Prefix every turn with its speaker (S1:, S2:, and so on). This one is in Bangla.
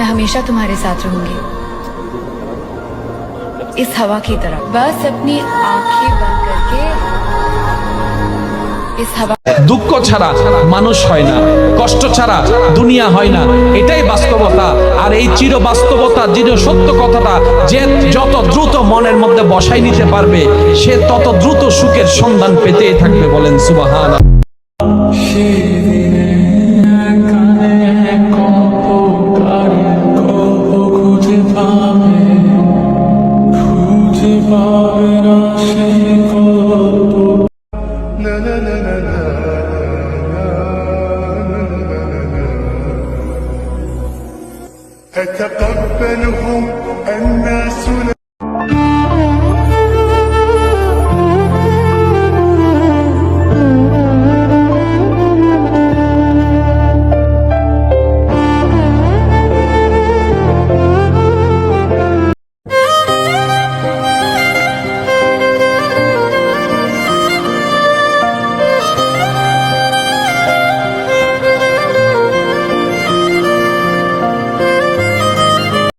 S1: हमेशा तुम्हारे साथ रहूंगी, इस हवा की तरह। बस अपनी आंखें बंद करके इस हवा।
S2: দুঃখ ছাড়া মানুষ হয় না, কষ্ট ছাড়া দুনিয়া হয় না, এটাই বাস্তবতা। আর এই চির বাস্তবতা, চির সত্য কথাটা যে যত দ্রুত মনের মধ্যে বসাই নিতে পারবে, সে তত দ্রুত সুখের সন্ধান পেতেই থাকবে। বলেন সুবহানাল্লাহ।
S3: تتقبلهم الناس.